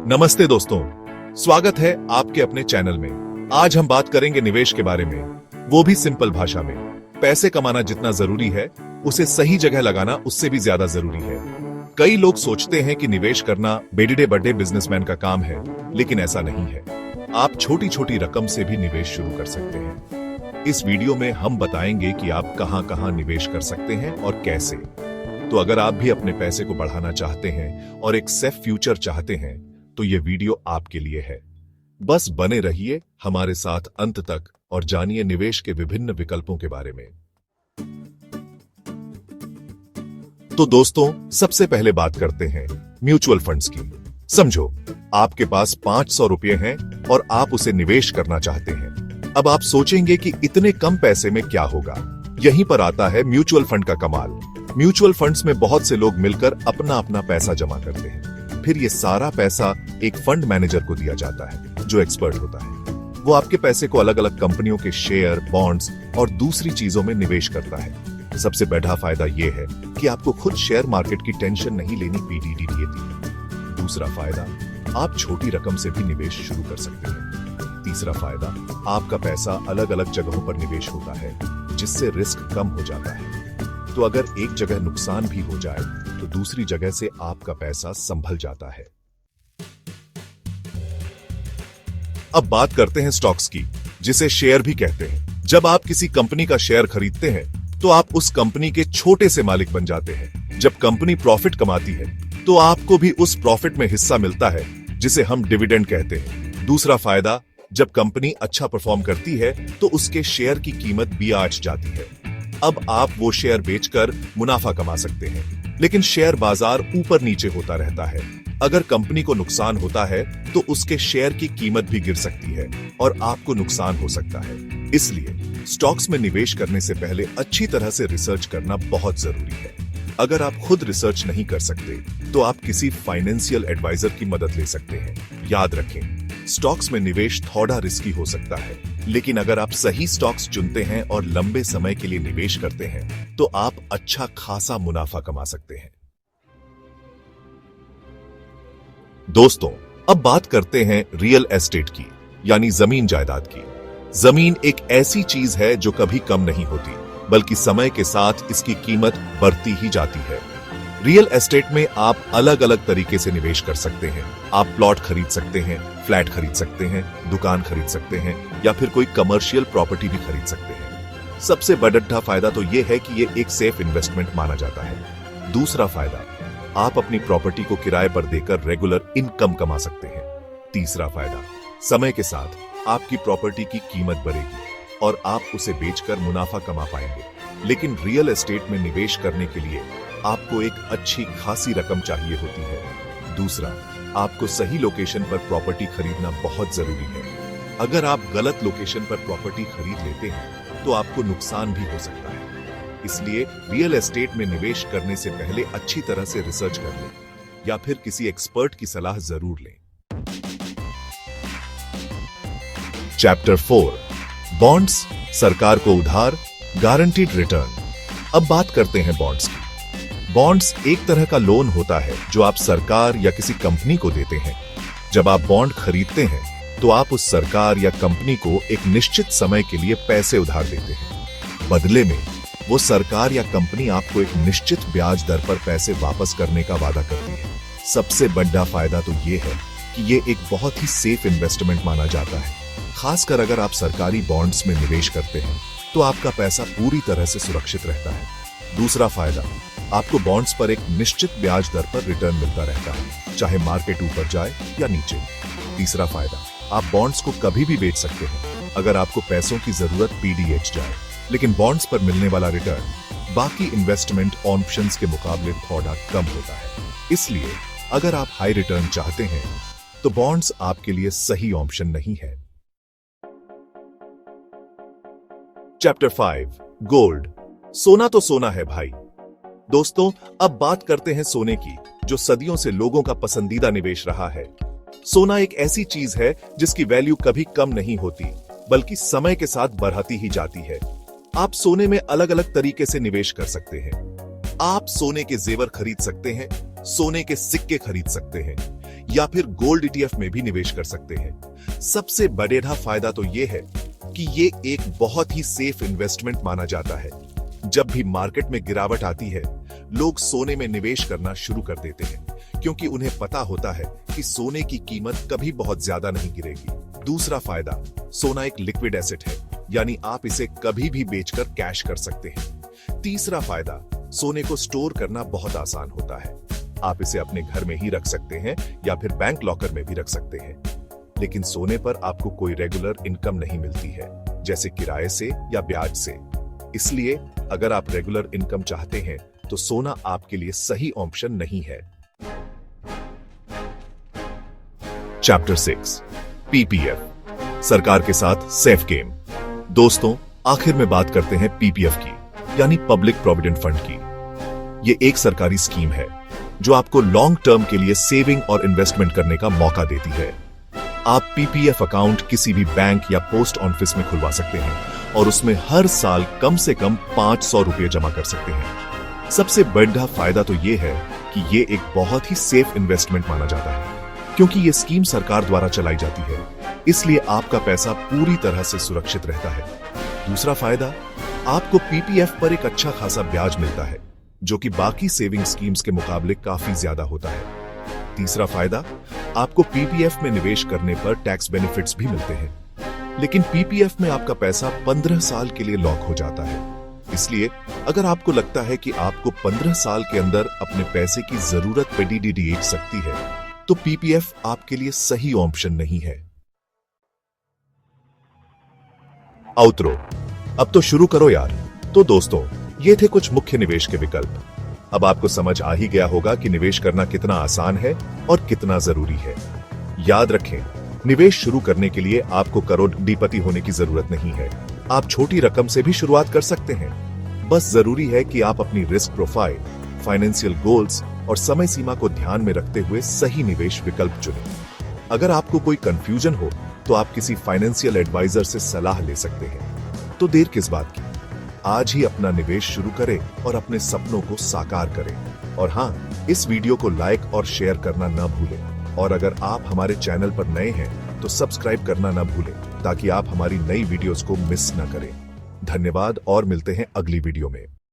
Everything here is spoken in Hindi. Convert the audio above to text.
नमस्ते दोस्तों, स्वागत है आपके अपने चैनल में। आज हम बात करेंगे निवेश के बारे में, वो भी सिंपल भाषा में। पैसे कमाना जितना जरूरी है, उसे सही जगह लगाना उससे भी ज्यादा जरूरी है। कई लोग सोचते हैं कि निवेश करना बेडे बड़े बिजनेसमैन का काम है, लेकिन ऐसा नहीं है। आप छोटी छोटी रकम से भी निवेश शुरू कर सकते हैं। इस वीडियो में हम बताएंगे कि आप कहां कहां निवेश कर सकते हैं और कैसे। तो अगर आप भी अपने पैसे को बढ़ाना चाहते हैं और एक सेफ फ्यूचर चाहते हैं, तो ये वीडियो आपके लिए है। बस बने रहिए हमारे साथ अंत तक और जानिए निवेश के विभिन्न विकल्पों के बारे में। तो दोस्तों, सबसे पहले बात करते हैं म्यूचुअल फंड्स की। समझो, आपके पास 500 रुपए हैं और आप उसे निवेश करना चाहते हैं। अब आप सोचेंगे कि इतने कम पैसे में क्या होगा। यहीं पर आता है म्यूचुअल फंड का कमाल। म्यूचुअल फंड्स में बहुत से लोग मिलकर अपना अपना पैसा जमा करते हैं। फिर ये सारा पैसा एक फंड मैनेजर को दिया जाता है, जो एक्सपर्ट होता है। वो आपके पैसे को अलग अलग कंपनियों के शेयर, बॉन्ड्स और दूसरी चीजों में निवेश करता है। सबसे बड़ा फायदा ये है कि आपको खुद शेयर मार्केट की टेंशन नहीं लेनी पड़ती। दूसरा फायदा, आप छोटी रकम से भी निवेश शुरू कर सकते हैं। तीसरा फायदा, आपका पैसा अलग अलग जगहों पर निवेश होता है, जिससे रिस्क कम हो जाता है। तो अगर एक जगह नुकसान भी हो जाए, तो दूसरी जगह से आपका पैसा संभल जाता है। अब बात करते हैं स्टॉक्स की, जिसे शेयर भी कहते हैं। जब आप किसी कंपनी का शेयर खरीदते हैं, तो आप उस कंपनी के छोटे से मालिक बन जाते हैं। जब कंपनी प्रॉफिट कमाती है, तो आपको भी उस प्रॉफिट में हिस्सा मिलता है, जिसे हम डिविडेंड कहते हैं। दूसरा फायदा, जब कंपनी अच्छा परफॉर्म करती है, तो उसके शेयर की कीमत भी बढ़ जाती है। अब आप वो शेयर बेचकर मुनाफा कमा सकते हैं, लेकिन शेयर बाजार ऊपर नीचे होता रहता है। अगर कंपनी को नुकसान होता है, तो उसके शेयर की कीमत भी गिर सकती है और आपको नुकसान हो सकता है। इसलिए स्टॉक्स में निवेश करने से पहले अच्छी तरह से रिसर्च करना बहुत जरूरी है। अगर आप खुद रिसर्च नहीं कर सकते, तो आप किसी फाइनेंशियल एडवाइजर की मदद ले सकते हैं। याद रखें, स्टॉक्स में निवेश थोड़ा रिस्की हो सकता है, लेकिन अगर आप सही स्टॉक्स चुनते हैं और लंबे समय के लिए निवेश करते हैं, तो आप अच्छा खासा मुनाफा कमा सकते हैं। दोस्तों, अब बात करते हैं रियल एस्टेट की, यानी जमीन जायदाद की। जमीन एक ऐसी चीज है जो कभी कम नहीं होती, बल्कि समय के साथ इसकी कीमत बढ़ती ही जाती है। रियल एस्टेट में आप अलग अलग तरीके से निवेश कर सकते हैं। आप प्लॉट खरीद सकते हैं, फ्लैट खरीद सकते हैं, दुकान खरीद सकते हैं, या फिर कोई कमर्शियल प्रॉपर्टी भी खरीद सकते हैं। सबसे बड़ा फायदा तो यह है कि यह एक सेफ इन्वेस्टमेंट माना जाता है। दूसरा फायदा, आप अपनी प्रॉपर्टी को किराए पर देकर रेगुलर इनकम कमा सकते हैं। तीसरा फायदा, समय के साथ आपकी प्रॉपर्टी की कीमत बढ़ेगी और आप उसे बेचकर मुनाफा कमा पाएंगे। लेकिन रियल एस्टेट में निवेश करने के लिए आपको एक अच्छी खासी रकम चाहिए होती है। दूसरा, आपको सही लोकेशन पर प्रॉपर्टी खरीदना बहुत जरूरी है। अगर आप गलत लोकेशन पर प्रॉपर्टी खरीद लेते हैं, तो आपको नुकसान भी हो सकता है। इसलिए रियल एस्टेट में निवेश करने से पहले अच्छी तरह से रिसर्च कर लें, या फिर किसी एक्सपर्ट की सलाह जरूर लें। चैप्टर 4, बॉन्ड्स, सरकार को उधार, गारंटीड रिटर्न। अब बात करते हैं बॉन्ड्स की। बॉन्ड्स एक तरह का लोन होता है जो आप सरकार या किसी कंपनी को देते हैं। जब आप बॉन्ड खरीदते हैं, तो आप उस सरकार या कंपनी को एक निश्चित समय के लिए पैसे उधार देते हैं। बदले में वो सरकार या कंपनी आपको एक निश्चित ब्याज दर पर पैसे वापस करने का वादा करती है। सबसे बड़ा फायदा तो ये है कि ये एक बहुत ही सेफ इन्वेस्टमेंट माना जाता है। खासकर अगर आप सरकारी बॉन्ड्स में निवेश करते हैं, तो आपका पैसा पूरी तरह से सुरक्षित रहता है। दूसरा फायदा, आपको बॉन्ड्स पर एक निश्चित ब्याज दर पर रिटर्न मिलता रहता है, चाहे मार्केट ऊपर जाए या नीचे। तीसरा फायदा, आप बॉन्ड्स को कभी भी बेच सकते हैं अगर आपको पैसों की जरूरत पीडीएच जाए। लेकिन बॉन्ड्स पर मिलने वाला रिटर्न बाकी इन्वेस्टमेंट ऑप्शंस के मुकाबले थोड़ा कम होता है। इसलिए अगर आप हाई रिटर्न चाहते हैं, तो बॉन्ड्स आपके लिए सही ऑप्शन नहीं है। Chapter 5, gold. सोना तो सोना है भाई। दोस्तों, अब बात करते हैं सोने की, जो सदियों से लोगों का पसंदीदा निवेश रहा है। सोना एक ऐसी चीज है जिसकी वैल्यू कभी कम नहीं होती, बल्कि समय के साथ बढ़ती ही जाती है। आप सोने में अलग अलग तरीके से निवेश कर सकते हैं। आप सोने के जेवर खरीद सकते हैं, सोने के सिक्के खरीद सकते हैं या फिर गोल्ड ETF में भी निवेश कर सकते हैं। सबसे बड़ा फायदा तो यह है कि ये एक बहुत ही सेफ इन्वेस्टमेंट माना जाता है। जब भी मार्केट में गिरावट आती है, लोग सोने में निवेश करना शुरू कर देते हैं क्योंकि उन्हें पता होता है कि सोने की कीमत कभी बहुत ज्यादा नहीं गिरेगी। दूसरा फायदा, सोना एक लिक्विड एसेट है, यानी आप इसे कभी भी बेचकर कैश कर सकते हैं। तीसरा फायदा, सोने को स्टोर करना बहुत आसान होता है। आप इसे अपने घर में ही रख सकते हैं या फिर बैंक लॉकर में भी रख सकते हैं। लेकिन सोने पर आपको कोई रेगुलर इनकम नहीं मिलती है, जैसे किराए से या ब्याज से। इसलिए अगर आप रेगुलर इनकम चाहते हैं तो सोना आपके लिए सही ऑप्शन नहीं है। चैप्टर 6, PPF, सरकार के साथ सेफ गेम। दोस्तों, आखिर में बात करते हैं PPF की, यानी पब्लिक प्रोविडेंट फंड की। ये एक सरकारी स्कीम है जो आपको लॉन्ग टर्म के लिए सेविंग और इन्वेस्टमेंट करने का मौका देती है। आप PPF अकाउंट किसी भी बैंक या पोस्ट ऑफिस में खुलवा सकते हैं और उसमें हर साल कम से कम 500 रुपये जमा कर सकते हैं। सबसे बड़ा फायदा तो यह है कि ये एक बहुत ही सेफ इन्वेस्टमेंट माना जाता है क्योंकि ये स्कीम सरकार द्वारा चलाई जाती है, इसलिए आपका पैसा पूरी तरह से सुरक्षित रहता है। दूसरा फायदा, आपको PPF पर एक अच्छा खासा ब्याज मिलता है जो कि बाकी सेविंग स्कीम्स के मुकाबले काफी ज्यादा होता है। तीसरा फायदा, आपको PPF में निवेश करने पर टैक्स बेनिफिट्स भी मिलते हैं, लेकिन PPF में आपका पैसा 15 साल के लिए लॉक हो जाता है। इसलिए अगर आपको लगता है कि आपको 15 साल के अंदर अपने पैसे की जरूरत पे DDH सकती है, तो PPF आपके लिए सही ऑप्शन नहीं है। आउटरो, अब तो शुरू करो यार। तो दोस्तों, ये थे कुछ मुख्य निवेश के विकल्प। अब आपको समझ आ ही गया होगा कि निवेश करना कितना आसान है और कितना जरूरी है। याद रखें, निवेश शुरू करने के लिए आपको करोड़पति होने की जरूरत नहीं है। आप छोटी रकम से भी शुरुआत कर सकते हैं। बस जरूरी है कि आप अपनी रिस्क प्रोफाइल, फाइनेंशियल गोल्स और समय सीमा को ध्यान में रखते हुए सही निवेश विकल्प चुनें। अगर आपको कोई कंफ्यूजन हो तो आप किसी फाइनेंशियल एडवाइजर से सलाह ले सकते हैं। तो देर किस बात की, आज ही अपना निवेश शुरू करें और अपने सपनों को साकार करें। और हाँ, इस वीडियो को लाइक और शेयर करना न भूलें। और अगर आप हमारे चैनल पर नए हैं तो सब्सक्राइब करना न भूलें ताकि आप हमारी नई वीडियोस को मिस न करें। धन्यवाद और मिलते हैं अगली वीडियो में।